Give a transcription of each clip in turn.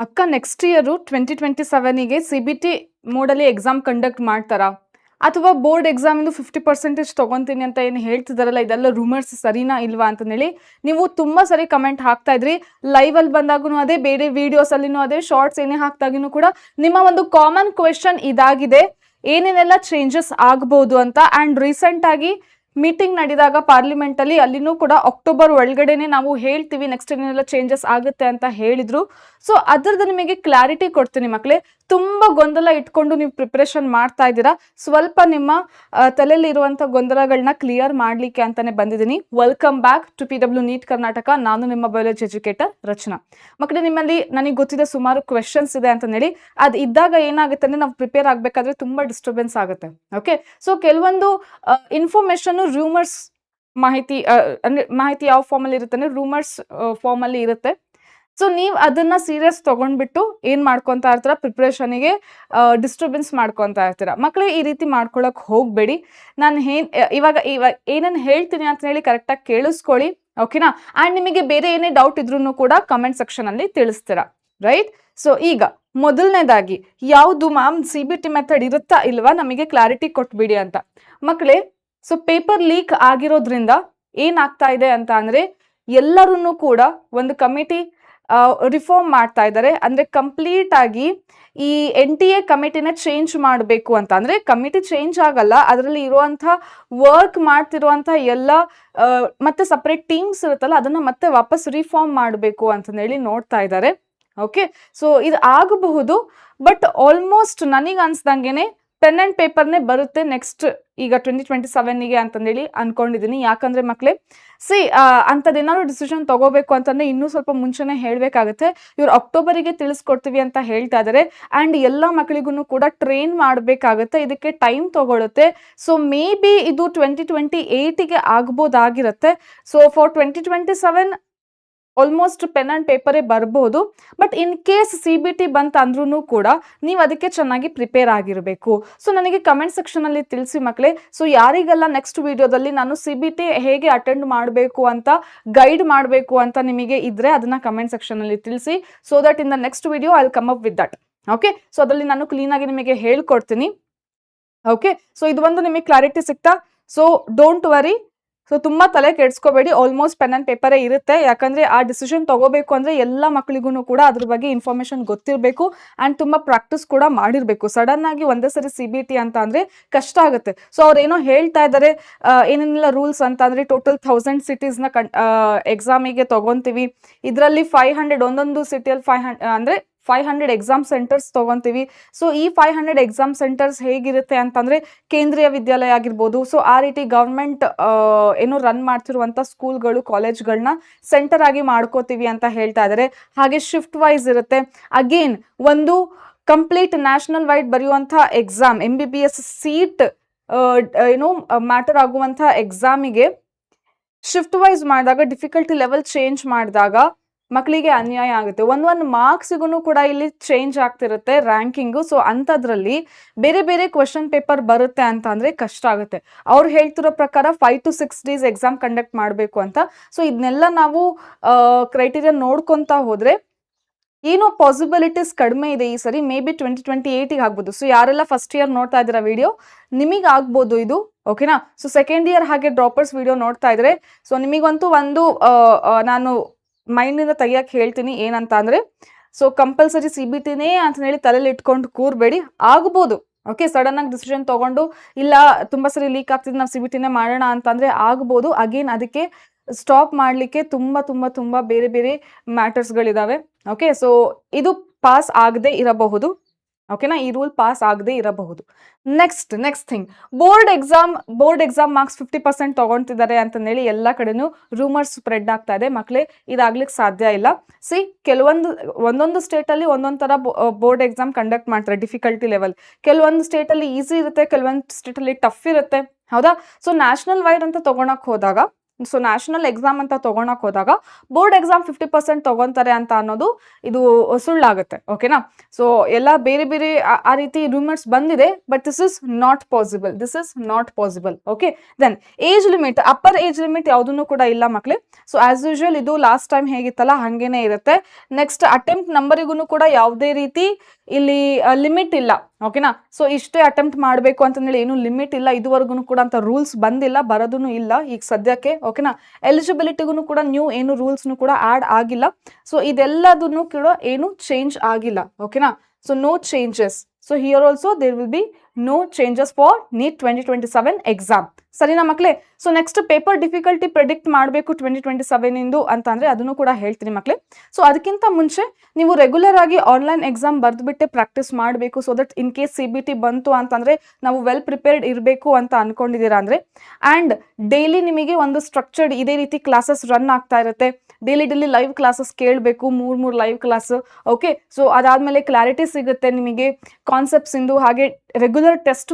ಅಕ್ಕ next year 2027ಗೆ CBT ಮೋಡಲ್ಲಿ ಎಕ್ಸಾಮ್ ಕಂಡಕ್ಟ್ ಮಾಡ್ತಾರಾ? ಅಥವಾ ಬೋರ್ಡ್ ಎಕ್ಸಾಮಿಂದು 50% ತಗೊಂತೀನಿ ಅಂತ ಏನು ಹೇಳ್ತಿದಾರಲ್ಲ, ಇದೆಲ್ಲ ರೂಮರ್ಸ್ ಸರಿನಾ ಇಲ್ವಾ ಅಂತಂದೇಳಿ ನೀವು ತುಂಬ ಸರಿ ಕಮೆಂಟ್ ಹಾಕ್ತಾ ಇದ್ರಿ. ಲೈವಲ್ಲಿ ಬಂದಾಗೂ ಅದೇ, ಬೇರೆ ವಿಡಿಯೋಸಲ್ಲಿನೂ ಅದೇ, ಶಾರ್ಟ್ಸ್ ಏನೇ ಹಾಕ್ದಾಗಿನೂ ಕೂಡ ನಿಮ್ಮ ಒಂದು ಕಾಮನ್ ಕ್ವೆಶನ್ ಇದಾಗಿದೆ, ಏನೇನೆಲ್ಲ ಚೇಂಜಸ್ ಆಗ್ಬೋದು ಅಂತ. ಆ್ಯಂಡ್ ರೀಸೆಂಟಾಗಿ ಮೀಟಿಂಗ್ ನಡೆದಾಗ ಪಾರ್ಲಿಮೆಂಟಲ್ಲಿ, ಅಲ್ಲಿನೂ ಕೂಡ ಅಕ್ಟೋಬರ್ ಒಳಗಡೆನೆ ನಾವು ಹೇಳ್ತೀವಿ ನೆಕ್ಸ್ಟ್ ಏನೆಲ್ಲ ಚೇಂಜಸ್ ಆಗುತ್ತೆ ಅಂತ ಹೇಳಿದ್ರು. ಸೊ ಅದ್ರದ್ದು ನಿಮಗೆ ಕ್ಲಾರಿಟಿ ಕೊಡ್ತೀನಿ ಮಕ್ಕಳೇ. ತುಂಬ ಗೊಂದಲ ಇಟ್ಕೊಂಡು ನೀವು ಪ್ರಿಪ್ರೇಷನ್ ಮಾಡ್ತಾ ಇದ್ದೀರಾ. ಸ್ವಲ್ಪ ನಿಮ್ಮ ತಲೆಯಲ್ಲಿ ಇರುವಂಥ ಗೊಂದಲಗಳನ್ನ ಕ್ಲಿಯರ್ ಮಾಡಲಿಕ್ಕೆ ಅಂತಾನೆ ಬಂದಿದ್ದೀನಿ. Welcome back to PW NEET Karnataka. ನಾನು ನಿಮ್ಮ ಬಯಾಲಜಿ ಎಜುಕೇಟರ್ ರಚನಾ. ಮಕ್ಕಳೇ, ನಿಮ್ಮಲ್ಲಿ ನನಗೆ ಗೊತ್ತಿದೆ ಸುಮಾರು ಕ್ವೆಶನ್ಸ್ ಇದೆ ಅಂತ ಹೇಳಿ. ಅದು ಇದ್ದಾಗ ಏನಾಗುತ್ತೆ ಅಂದರೆ, ನಾವು ಪ್ರಿಪೇರ್ ಆಗಬೇಕಾದ್ರೆ ತುಂಬ ಡಿಸ್ಟರ್ಬೆನ್ಸ್ ಆಗುತ್ತೆ. ಓಕೆ, ಸೊ ಕೆಲವೊಂದು ಇನ್ಫಾರ್ಮೇಷನ್ ರೂಮರ್ಸ್ ಮಾಹಿತಿ, ಅಂದರೆ ಮಾಹಿತಿ ಯಾವ ಫಾರ್ಮಲ್ಲಿ ಇರುತ್ತೆ ಅಂದರೆ ರೂಮರ್ಸ್ ಫಾರ್ಮಲ್ಲಿ ಇರುತ್ತೆ. ಸೊ ನೀವು ಅದನ್ನ ಸೀರಿಯಸ್ ತಗೊಂಡ್ಬಿಟ್ಟು ಏನ್ ಮಾಡ್ಕೊತಾ ಇರ್ತೀರ, ಪ್ರಿಪ್ರೇಷನಿಗೆ ಡಿಸ್ಟರ್ಬೆನ್ಸ್ ಮಾಡ್ಕೊತಾ ಇರ್ತೀರ. ಮಕ್ಕಳೇ, ಈ ರೀತಿ ಮಾಡ್ಕೊಳಕ್ ಹೋಗ್ಬೇಡಿ. ನಾನು ಇವಾಗ ಏನೇನು ಹೇಳ್ತೀನಿ ಅಂತ ಹೇಳಿ ಕರೆಕ್ಟಾಗಿ ಕೇಳಿಸ್ಕೊಳ್ಳಿ, ಓಕೆನಾ? ಆ್ಯಂಡ್ ನಿಮಗೆ ಬೇರೆ ಏನೇ ಡೌಟ್ ಇದ್ರೂ ಕೂಡ ಕಮೆಂಟ್ ಸೆಕ್ಷನಲ್ಲಿ ತಿಳಿಸ್ತೀರಾ, ರೈಟ್? ಸೊ ಈಗ ಮೊದಲನೇದಾಗಿ ಯಾವುದು ಮ್ಯಾಮ್ CBT ಮೆಥಡ್ ಇರುತ್ತಾ ಇಲ್ವಾ, ನಮಗೆ ಕ್ಲಾರಿಟಿ ಕೊಟ್ಬಿಡಿ ಅಂತ. ಮಕ್ಕಳೇ, ಸೊ ಪೇಪರ್ ಲೀಕ್ ಆಗಿರೋದ್ರಿಂದ ಏನಾಗ್ತಾ ಇದೆ ಅಂತ ಅಂದರೆ, ಎಲ್ಲರೂ ಕೂಡ ಒಂದು ಕಮಿಟಿ ರಿಫಾರ್ಮ್ ಮಾಡ್ತಾ ಇದ್ದಾರೆ. ಅಂದರೆ ಕಂಪ್ಲೀಟ್ ಆಗಿ ಈ NTA ಕಮಿಟಿನ ಚೇಂಜ್ ಮಾಡಬೇಕು ಅಂತ. ಅಂದರೆ ಕಮಿಟಿ ಚೇಂಜ್ ಆಗಲ್ಲ, ಅದರಲ್ಲಿ ಇರುವಂಥ ವರ್ಕ್ ಮಾಡ್ತಿರುವಂಥ ಎಲ್ಲ ಮತ್ತೆ ಸಪ್ರೇಟ್ ಟೀಮ್ಸ್ ಇರುತ್ತಲ್ಲ, ಅದನ್ನು ಮತ್ತೆ ವಾಪಸ್ ರಿಫಾರ್ಮ್ ಮಾಡಬೇಕು ಅಂತಂದೇಳಿ ನೋಡ್ತಾ ಇದ್ದಾರೆ. ಓಕೆ, ಸೊ ಇದು ಆಗಬಹುದು, ಬಟ್ ಆಲ್ಮೋಸ್ಟ್ ನನಗೆ ಅನ್ಸ್ದಂಗೆನೆ ಪೆನ್ ಆ್ಯಂಡ್ ಪೇಪರ್ನೇ ಬರುತ್ತೆ ನೆಕ್ಸ್ಟ್ ಈಗ 2027ಗೆ ಅಂತಂದೇಳಿ ಅನ್ಕೊಂಡಿದ್ದೀನಿ. ಯಾಕಂದರೆ ಮಕ್ಕಳೇ, ಅಂಥದ್ದೇನಾದ್ರು ಡಿಸಿಷನ್ ತಗೋಬೇಕು ಅಂತಂದರೆ ಇನ್ನೂ ಸ್ವಲ್ಪ ಮುಂಚೆನೇ ಹೇಳಬೇಕಾಗುತ್ತೆ. ಇವ್ರು ಅಕ್ಟೋಬರಿಗೆ ತಿಳಿಸ್ಕೊಡ್ತೀವಿ ಅಂತ ಹೇಳ್ತಾ ಇದ್ದಾರೆ. ಆ್ಯಂಡ್ ಎಲ್ಲ ಮಕ್ಕಳಿಗೂ ಕೂಡ ಟ್ರೈನ್ ಮಾಡಬೇಕಾಗುತ್ತೆ, ಇದಕ್ಕೆ ಟೈಮ್ ತಗೊಳುತ್ತೆ. ಸೊ ಮೇ ಬಿ ಇದು 2028ಗೆ ಆಗ್ಬೋದಾಗಿರುತ್ತೆ. So for 2027 almost pen and ಪೇಪರೇ ಬರ್ಬೋದು. ಬಟ್ ಇನ್ ಕೇಸ್ CBT ಬಂತ ಅಂದ್ರೂ ಕೂಡ ನೀವು ಅದಕ್ಕೆ ಚೆನ್ನಾಗಿ ಪ್ರಿಪೇರ್ ಆಗಿರಬೇಕು. ಸೊ ನನಗೆ ಕಮೆಂಟ್ ಸೆಕ್ಷನಲ್ಲಿ ತಿಳಿಸಿ ಮಕ್ಕಳೇ. ಸೊ ಯಾರಿಗೆಲ್ಲ ನೆಕ್ಸ್ಟ್ ವಿಡಿಯೋದಲ್ಲಿ ನಾನು CBT ಹೇಗೆ ಅಟೆಂಡ್ ಮಾಡಬೇಕು ಅಂತ ಗೈಡ್ ಮಾಡಬೇಕು ಅಂತ ನಿಮಗೆ ಇದ್ರೆ ಅದನ್ನ ಕಮೆಂಟ್ ಸೆಕ್ಷನಲ್ಲಿ ತಿಳಿಸಿ. So that in the next video I will come up with that. Okay, so ಅದರಲ್ಲಿ ನಾನು ಕ್ಲೀನಾಗಿ ನಿಮಗೆ ಹೇಳ್ಕೊಡ್ತೀನಿ. ಓಕೆ, ಸೊ ಇದು ಒಂದು ನಿಮಗೆ ಕ್ಲಾರಿಟಿ ಸಿಗ್ತಾ? So don't worry. ಸೊ ತುಂಬ ತಲೆ ಕೆಡ್ಸ್ಕೋಬೇಡಿ, ಆಲ್ಮೋಸ್ಟ್ ಪೆನ್ ಆ್ಯಂಡ್ ಪೇಪರೇ ಇರುತ್ತೆ. ಯಾಕಂದರೆ ಆ ಡಿಸಿಷನ್ ತಗೋಬೇಕು ಅಂದರೆ ಎಲ್ಲ ಮಕ್ಕಳಿಗೂ ಕೂಡ ಅದ್ರ ಬಗ್ಗೆ ಇನ್ಫಾರ್ಮೇಷನ್ ಗೊತ್ತಿರಬೇಕು ಆ್ಯಂಡ್ ತುಂಬ ಪ್ರಾಕ್ಟೀಸ್ ಕೂಡ ಮಾಡಿರಬೇಕು. ಸಡನ್ ಆಗಿ ಒಂದೇ ಸರಿ CBT ಅಂತ ಅಂದರೆ ಕಷ್ಟ ಆಗುತ್ತೆ. ಸೊ ಅವ್ರೇನೋ ಹೇಳ್ತಾ ಇದ್ದಾರೆ, ಏನೇನೆಲ್ಲ ರೂಲ್ಸ್ ಅಂತ ಅಂದರೆ ಟೋಟಲ್ 1000 ಸಿಟೀಸ್ನ ಎಕ್ಸಾಮಿಗೆ ತೊಗೊತೀವಿ. ಇದರಲ್ಲಿ 500 ಒಂದೊಂದು ಸಿಟಿಯಲ್ಲಿ 500 ಅಂದರೆ 500 ಎಕ್ಸಾಮ್ ಸೆಂಟರ್ಸ್ ತೊಗೊತೀವಿ. ಸೊ ಈ 500 ಎಕ್ಸಾಮ್ ಸೆಂಟರ್ಸ್ ಹೇಗಿರುತ್ತೆ ಅಂತಂದರೆ ಕೇಂದ್ರೀಯ ವಿದ್ಯಾಲಯ ಆಗಿರ್ಬೋದು. ಸೊ ಆ ರೀತಿ ಗೌರ್ಮೆಂಟ್ ಏನು ರನ್ ಮಾಡ್ತಿರುವಂಥ ಸ್ಕೂಲ್ಗಳು, ಕಾಲೇಜ್ಗಳನ್ನ ಸೆಂಟರ್ ಆಗಿ ಮಾಡ್ಕೋತೀವಿ ಅಂತ ಹೇಳ್ತಾ ಇದ್ದಾರೆ. ಹಾಗೆ ಶಿಫ್ಟ್ ವೈಸ್ ಇರುತ್ತೆ. ಅಗೇನ್ ಒಂದು ಕಂಪ್ಲೀಟ್ ನ್ಯಾಷನಲ್ ವೈಡ್ ಬರೆಯುವಂಥ ಎಕ್ಸಾಮ್, MBBS ಸೀಟ್ ಏನು ಮ್ಯಾಟರ್ ಆಗುವಂಥ ಎಕ್ಸಾಮಿಗೆ ಶಿಫ್ಟ್ ವೈಸ್ ಮಾಡಿದಾಗ, ಡಿಫಿಕಲ್ಟಿ ಲೆವೆಲ್ ಚೇಂಜ್ ಮಾಡಿದಾಗ ಮಕ್ಕಳಿಗೆ ಅನ್ಯಾಯ ಆಗುತ್ತೆ. ಒಂದು ಮಾರ್ಕ್ಸಿಗೂ ಕೂಡ ಇಲ್ಲಿ ಚೇಂಜ್ ಆಗ್ತಿರುತ್ತೆ ರ್ಯಾಂಕಿಂಗು. ಸೊ ಅಂಥದ್ರಲ್ಲಿ ಬೇರೆ ಬೇರೆ ಕ್ವೆಶನ್ ಪೇಪರ್ ಬರುತ್ತೆ ಅಂತ ಅಂದರೆ ಕಷ್ಟ ಆಗುತ್ತೆ. ಅವ್ರು ಹೇಳ್ತಿರೋ ಪ್ರಕಾರ 5 to 6 days ಎಕ್ಸಾಮ್ ಕಂಡಕ್ಟ್ ಮಾಡಬೇಕು ಅಂತ. ಸೊ ಇದನ್ನೆಲ್ಲ ನಾವು ಕ್ರೈಟೀರಿಯಾ ನೋಡ್ಕೊತಾ ಹೋದರೆ ಏನೋ ಪಾಸಿಬಿಲಿಟೀಸ್ ಕಡಿಮೆ ಇದೆ ಈ ಸರಿ. ಮೇ ಬಿ 2028ಗೆ ಆಗ್ಬೋದು. ಸೊ ಯಾರೆಲ್ಲ ಫಸ್ಟ್ ಇಯರ್ ನೋಡ್ತಾ ಇದ್ದೀರಾ ವಿಡಿಯೋ, ನಿಮಗೆ ಆಗ್ಬೋದು ಇದು, ಓಕೆನಾ? ಸೊ ಸೆಕೆಂಡ್ ಇಯರ್ ಹಾಗೆ ಡ್ರಾಪರ್ಸ್ ವಿಡಿಯೋ ನೋಡ್ತಾ ಇದ್ರೆ, ಸೊ ನಿಮಗಂತೂ ಒಂದು ನಾನು ಮೈಂಡಿಂದ ತೆಗಿಯಕ್ಕೆ ಹೇಳ್ತೀನಿ. ಏನಂತ ಅಂದರೆ, ಸೊ ಕಂಪಲ್ಸರಿ CBTನೇ ಅಂತ ಹೇಳಿ ತಲೆಯಲ್ಲಿ ಇಟ್ಕೊಂಡು ಕೂರಬೇಡಿ. ಆಗ್ಬೋದು, ಓಕೆ, ಸಡನ್ ಆಗಿ ಡಿಸಿಷನ್ ತೊಗೊಂಡು ಇಲ್ಲ ತುಂಬ ಸರಿ ಲೀಕ್ ಆಗ್ತಿದ್ದು ನಾವು CBTನೇ ಮಾಡೋಣ ಅಂತಂದರೆ ಆಗ್ಬೋದು. ಅಗೇನ್ ಅದಕ್ಕೆ ಸ್ಟಾಪ್ ಮಾಡಲಿಕ್ಕೆ ತುಂಬ ತುಂಬ ತುಂಬ ಬೇರೆ ಬೇರೆ ಮ್ಯಾಟರ್ಸ್ಗಳಿದ್ದಾವೆ. ಓಕೆ, ಸೊ ಇದು ಪಾಸ್ ಆಗದೆ ಇರಬಹುದು, ಓಕೆನಾ? ಈ ರೂಲ್ ಪಾಸ್ ಆಗದೆ ಇರಬಹುದು. Next thing, board exam marks 50% ತೊಗೊಳ್ತಿದ್ದಾರೆ ಅಂತಂದೇಳಿ ಎಲ್ಲ ಕಡೆನೂ ರೂಮರ್ಸ್ ಸ್ಪ್ರೆಡ್ ಆಗ್ತಾ ಇದೆ. ಮಕ್ಕಳೇ, ಇದಾಗ್ಲಿಕ್ಕೆ ಸಾಧ್ಯ ಇಲ್ಲ. ಒಂದೊಂದು ಸ್ಟೇಟಲ್ಲಿ ಒಂದೊಂದು ಥರ ಬೋರ್ಡ್ ಎಕ್ಸಾಮ್ ಕಂಡಕ್ಟ್ ಮಾಡ್ತಾರೆ, ಡಿಫಿಕಲ್ಟಿ ಲೆವೆಲ್. ಕೆಲವೊಂದು ಸ್ಟೇಟಲ್ಲಿ ಈಸಿ ಇರುತ್ತೆ, ಕೆಲವೊಂದು ಸ್ಟೇಟಲ್ಲಿ ಟಫ್ ಇರುತ್ತೆ, ಹೌದಾ? ಸೊ ನ್ಯಾಷನಲ್ ವೈಡ್ ಅಂತ ತೊಗೊಳಕ್ಕೆ ಹೋದಾಗ ಸೊ ನ್ಯಾಷನಲ್ ಎಕ್ಸಾಮ್ ಅಂತ ತಗೊಳಕ್ ಹೋದಾಗ ಬೋರ್ಡ್ ಎಕ್ಸಾಮ್ 50% ತಗೊಂತಾರೆ ಅಂತ ಅನ್ನೋದು ಇದು ಸುಳ್ಳಾಗುತ್ತೆ. ಓಕೆನಾ? ಸೊ ಎಲ್ಲ ಬೇರೆ ಬೇರೆ ಆ ರೀತಿ ರೂಮರ್ಸ್ ಬಂದಿದೆ, but this is not possible. Okay, then age limit, upper age limit ಯಾವುದನ್ನು ಕೂಡ ಇಲ್ಲ ಮಕ್ಳೇ. ಸೊ ಆಸ್ ಯೂಶುವಲ್ ಇದು ಲಾಸ್ಟ್ ಟೈಮ್ ಹೇಗಿತ್ತಲ್ಲ ಹಂಗೇನೆ ಇರುತ್ತೆ. ನೆಕ್ಸ್ಟ್ ಅಟೆಂಪ್ಟ್ ನಂಬರಿಗೂ ಕೂಡ ಯಾವುದೇ ರೀತಿ ಇಲ್ಲಿ ಲಿಮಿಟ್ ಇಲ್ಲ. ಓಕೆನಾ? ಸೊ ಇಷ್ಟೇ ಅಟೆಂಪ್ಟ್ ಮಾಡಬೇಕು ಅಂತಂದೇಳಿ ಏನು ಲಿಮಿಟ್ ಇಲ್ಲ, ಇದುವರೆಗೂ ಕೂಡ ಅಂತ ರೂಲ್ಸ್ ಬಂದಿಲ್ಲ, ಬರೋದೂ ಇಲ್ಲ ಈಗ ಸದ್ಯಕ್ಕೆ. ಓಕೆನಾ? ಎಲಿಜಿಬಿಲಿಟಿಗೂ ಕೂಡ ನ್ಯೂ ಏನು ರೂಲ್ಸ್ನು ಕೂಡ ಆ್ಯಡ್ ಆಗಿಲ್ಲ. ಸೊ ಇದೆಲ್ಲದನ್ನು ಕೂಡ ಏನು ಚೇಂಜ್ ಆಗಿಲ್ಲ. ಓಕೆನಾ? So no changes. So here also there will be no changes for NEET 2027 exam. ಸರಿನಾ ಮಕ್ಳೇ? So next paper difficulty predict ಮಾಡಬೇಕು 2027 ಇಂದು ಅಂತ ಅಂದ್ರೆ ಅದನ್ನು ಕೂಡ ಹೇಳ್ತೀನಿ ಮಕ್ಳೇ. ಸೊ ಅದಕ್ಕಿಂತ ಮುಂಚೆ ನೀವು ರೆಗ್ಯುಲರ್ ಆಗಿ ಆನ್ಲೈನ್ ಎಕ್ಸಾಮ್ ಬರೆದ್ಬಿಟ್ಟೆ ಪ್ರಾಕ್ಟೀಸ್ ಮಾಡಬೇಕು. So that in case CBT ಬಂತು ಅಂತಂದ್ರೆ ನಾವು ವೆಲ್ ಪ್ರಿಪೇರ್ಡ್ ಇರಬೇಕು ಅಂತ ಅನ್ಕೊಂಡಿದ್ದೀರಾ ಅಂದ್ರೆ. ಆ್ಯಂಡ್ ಡೈಲಿ ನಿಮಗೆ ಒಂದು ಸ್ಟ್ರಕ್ಚರ್ಡ್ ಇದೇ ರೀತಿ ಕ್ಲಾಸಸ್ ರನ್ ಆಗ್ತಾ ಇರುತ್ತೆ. ಡೈಲಿ ಲೈವ್ ಕ್ಲಾಸಸ್ ಕೇಳಬೇಕು, ಮೂರು ಲೈವ್ ಕ್ಲಾಸ್. ಓಕೆ, ಸೊ ಅದಾದ್ಮೇಲೆ ಕ್ಲಾರಿಟಿ ಸಿಗುತ್ತೆ ನಿಮಗೆ ಕಾನ್ಸೆಪ್ಟ್ಸ್ ಇಂದು. ಹಾಗೆ ರೆಗ್ಯುಲರ್ ಟೆಸ್ಟ್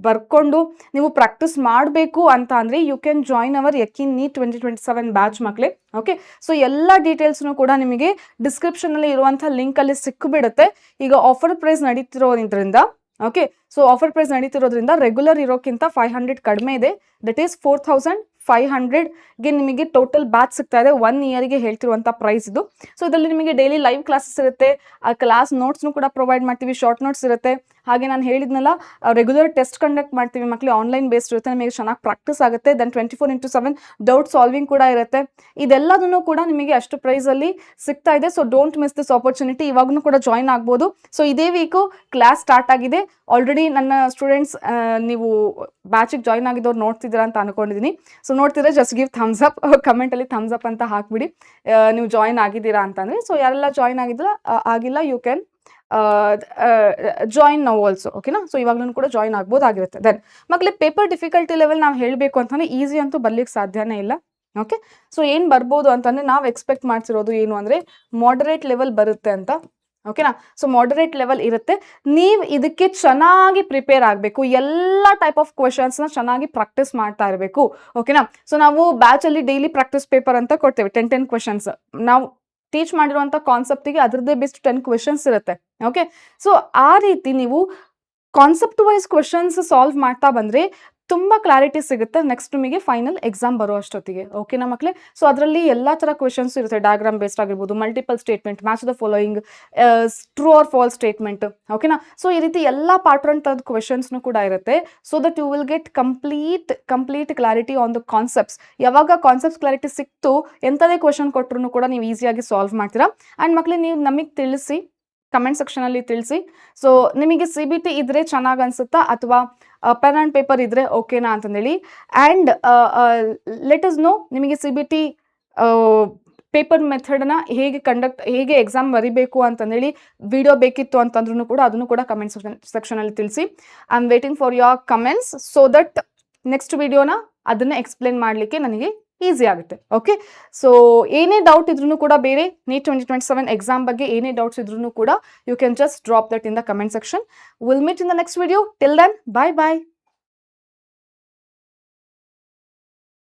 ಬರ್ಕೊಂಡು ನೀವು ಪ್ರಾಕ್ಟೀಸ್ ಮಾಡಬೇಕು ಅಂತ ಅಂದ್ರೆ you can join our Yakeen NEET 2027 batch ಮಕ್ಳೇ. ಓಕೆ, ಸೊ ಎಲ್ಲ ಡೀಟೇಲ್ಸ್ನು ಕೂಡ ನಿಮಗೆ ಡಿಸ್ಕ್ರಿಪ್ಷನ್ ಅಲ್ಲಿ ಇರುವಂತಹ ಲಿಂಕ್ ಅಲ್ಲಿ ಸಿಕ್ಬಿಡುತ್ತೆ. ಈಗ ಆಫರ್ ಪ್ರೈಸ್ ನಡೀತಿರೋದ್ರಿಂದ, ಓಕೆ, ಸೊ ಆಫರ್ ಪ್ರೈಸ್ ನಡೀತಿರೋದ್ರಿಂದ ರೆಗ್ಯುಲರ್ ಇರೋಕ್ಕಿಂತ 500 ಕಡಿಮೆ ಇದೆ. ದಟ್ ಈಸ್ 4500ಗೆ ನಿಮಗೆ ಟೋಟಲ್ ಬ್ಯಾಚ್ ಸಿಗ್ತಾ ಇದೆ. 1 ಇಯರ್ಗೆ ಹೇಳ್ತಿರುವಂಥ ಪ್ರೈಸ್ ಇದು. ಸೊ ಇದರಲ್ಲಿ ನಿಮಗೆ ಡೈಲಿ ಲೈವ್ ಕ್ಲಾಸಸ್ ಇರುತ್ತೆ, ಆ ಕ್ಲಾಸ್ ನೋಟ್ಸ್ನು ಕೂಡ ಪ್ರೊವೈಡ್ ಮಾಡ್ತೀವಿ, ಶಾರ್ಟ್ ನೋಟ್ಸ್ ಇರುತ್ತೆ. ಹಾಗೆ ನಾನು ಹೇಳಿದ್ನಲ್ಲ ರೆಗ್ಯುಲರ್ ಟೆಸ್ಟ್ ಕಂಡಕ್ಟ್ ಮಾಡ್ತೀವಿ ಮಕ್ಕಳು, ಆನ್ಲೈನ್ ಬೇಸ್ಡ್ ಇರುತ್ತೆ, ನಿಮಗೆ ಚೆನ್ನಾಗಿ ಪ್ರಾಕ್ಟೀಸ್ ಆಗುತ್ತೆ. ದೆನ್ 24x7 ಡೌಟ್ ಸಾಲ್ವಿಂಗ್ ಕೂಡ ಇರುತ್ತೆ. ಇದೆಲ್ಲದನ್ನು ಕೂಡ ನಿಮಗೆ ಅಷ್ಟು ಪ್ರೈಸಲ್ಲಿ ಸಿಗ್ತಾ ಇದೆ. So don't miss this opportunity. ಇವಾಗೂ ಕೂಡ ಜಾಯಿನ್ ಆಗ್ಬೋದು. ಸೊ ಇದೇ ವೀಕು ಕ್ಲಾಸ್ ಸ್ಟಾರ್ಟ್ ಆಗಿದೆ. ಆಲ್ರೆಡಿ ನನ್ನ ಸ್ಟೂಡೆಂಟ್ಸ್ ನೀವು ಬ್ಯಾಚಿಗೆ ಜಾಯಿನ್ ಆಗಿದ್ದವ್ರು ನೋಡ್ತಿದ್ದೀರಾ ಅಂತ ಅನ್ಕೊಂಡಿದ್ದೀನಿ. ಸೊ ನೋಡ್ತಿದ್ರೆ ಜಸ್ಟ್ ಗಿವ್ ಥಮ್ಸ್ ಅಪ್, ಕಮೆಂಟಲ್ಲಿ ಥಮ್ಸ್ ಅಪ್ ಅಂತ ಹಾಕ್ಬಿಡಿ ನೀವು ಜಾಯಿನ್ ಆಗಿದ್ದೀರಾ ಅಂತಂದರೆ. ಸೊ ಯಾರೆಲ್ಲ ಜಾಯಿನ್ ಆಗಿಲ್ಲ you can join now also. ಓಕೆನಾ? ಸೊ ಇವಾಗಲೂ ಕೂಡ ಜಾಯಿನ್ ಆಗ್ಬೋದಾಗಿರುತ್ತೆ. ದೆನ್ ಮಕ್ಕಳೇ ಪೇಪರ್ ಡಿಫಿಕಲ್ಟಿ ಲೆವೆಲ್ ನಾವು ಹೇಳಬೇಕು ಅಂತಂದರೆ ಈಸಿ ಅಂತೂ ಬರ್ಲಿಕ್ಕೆ ಸಾಧ್ಯನೇ ಇಲ್ಲ. ಓಕೆ, ಸೊ ಏನು ಬರ್ಬೋದು ಅಂತಂದರೆ ನಾವು ಎಕ್ಸ್ಪೆಕ್ಟ್ ಮಾಡ್ತಿರೋದು ಏನು ಅಂದರೆ ಮಾಡರೇಟ್ ಲೆವೆಲ್ ಬರುತ್ತೆ ಅಂತ. ಓಕೆನಾ? ಸೊ ಮಾಡರೇಟ್ ಲೆವೆಲ್ ಇರುತ್ತೆ. ನೀವು ಇದಕ್ಕೆ ಚೆನ್ನಾಗಿ ಪ್ರಿಪೇರ್ ಆಗಬೇಕು. ಎಲ್ಲ ಟೈಪ್ ಆಫ್ ಕ್ವೆಶನ್ಸ್ನ ಚೆನ್ನಾಗಿ ಪ್ರಾಕ್ಟೀಸ್ ಮಾಡ್ತಾ ಇರಬೇಕು. ಓಕೆನಾ? ಸೊ ನಾವು ಬ್ಯಾಚಲ್ಲಿ ಡೈಲಿ ಪ್ರಾಕ್ಟೀಸ್ ಪೇಪರ್ ಅಂತ ಕೊಡ್ತೇವೆ, 10 ಕ್ವೆಶನ್ಸ್. ನಾವು ಟೀಚ್ ಮಾಡಿರುವಂಥ ಕಾನ್ಸೆಪ್ಟಿಗೆ ಅದರದ್ದೇ ಬೆಸ್ಟ್ 10 ಕ್ವೆಶನ್ಸ್ ಇರುತ್ತೆ. ಓಕೆ, ಸೊ ಆ ರೀತಿ ನೀವು ಕಾನ್ಸೆಪ್ಟ್ ವೈಸ್ ಕ್ವೆಶನ್ಸ್ ಸಾಲ್ವ್ ಮಾಡ್ತಾ ಬಂದರೆ ತುಂಬ ಕ್ಲಾರಿಟಿ ಸಿಗುತ್ತೆ ನೆಕ್ಸ್ಟ್ ನಿಮಗೆ ಫೈನಲ್ ಎಕ್ಸಾಮ್ ಬರೋ ಅಷ್ಟೊತ್ತಿಗೆ. ಓಕೆನಾ ಮಕ್ಕಳೇ? ಸೊ ಅದರಲ್ಲಿ ಎಲ್ಲ ಥರ ಕ್ವೆಶನ್ಸ್ ಇರುತ್ತೆ, ಡಯಾಗ್ರಾಮ್ ಬೇಸ್ಡ್ ಆಗಿರ್ಬೋದು, multiple statement, match the following, true or false statement. ಓಕೆನಾ? ಸೊ ಈ ರೀತಿ ಎಲ್ಲ ಪ್ಯಾಟ್ರನ್ ಥರದ ಕ್ವೆಶನ್ಸ್ನು ಕೂಡ ಇರುತ್ತೆ. So that you will get complete clarity on the concepts. ಯಾವಾಗ ಕಾನ್ಸೆಪ್ಟ್ಸ್ ಕ್ಲಾರಿಟಿ ಸಿಕ್ತು, ಎಂಥದೇ ಕ್ವೆಶನ್ ಕೊಟ್ಟರು ಕೂಡ ನೀವು ಈಸಿಯಾಗಿ ಸಾಲ್ವ್ ಮಾಡ್ತೀರಾ. ಆ್ಯಂಡ್ ಮಕ್ಕಳೇ ನೀವು ನಮಗೆ ತಿಳಿಸಿ, ಕಮೆಂಟ್ ಸೆಕ್ಷನಲ್ಲಿ ತಿಳಿಸಿ. ಸೊ ನಿಮಗೆ CBT ಇದ್ರೆ ಚೆನ್ನಾಗಿ ಅನ್ಸುತ್ತಾ ಅಥವಾ ಪೆನ್ ಆ್ಯಂಡ್ ಪೇಪರ್ ಇದ್ರೆ ಓಕೆನಾ ಅಂತಂದೇಳಿ. ಆ್ಯಂಡ್ ಲೆಟ್ ಅಸ್ ನೋ ನಿಮಗೆ CBT ಪೇಪರ್ ಮೆಥಡನ್ನ ಹೇಗೆ ಎಕ್ಸಾಮ್ ಬರಿಬೇಕು ಅಂತಂದೇಳಿ ವಿಡಿಯೋ ಬೇಕಿತ್ತು ಅಂತಂದ್ರೂ ಕೂಡ ಅದನ್ನು ಕೂಡ ಕಮೆಂಟ್ ಸೆಕ್ಷನಲ್ಲಿ ತಿಳಿಸಿ. I am waiting for your comments so that next ವಿಡಿಯೋನ ಅದನ್ನು ಎಕ್ಸ್ಪ್ಲೇನ್ ಮಾಡಲಿಕ್ಕೆ ನನಗೆ ಈಸಿ ಆಗುತ್ತೆ. ಓಕೆ, ಸೊ ಏನೇ ಡೌಟ್ ಇದ್ರೂ ಕೂಡ ಬೇರೆ ನೀಟ್ 2027 ಎಕ್ಸಾಮ್ ಬಗ್ಗೆ ಏನೇ ಡೌಟ್ಸ್ ಇದ್ರೂ ಕೂಡ you can just drop that in the comment section. Will meet in the next video. Till then, bye bye.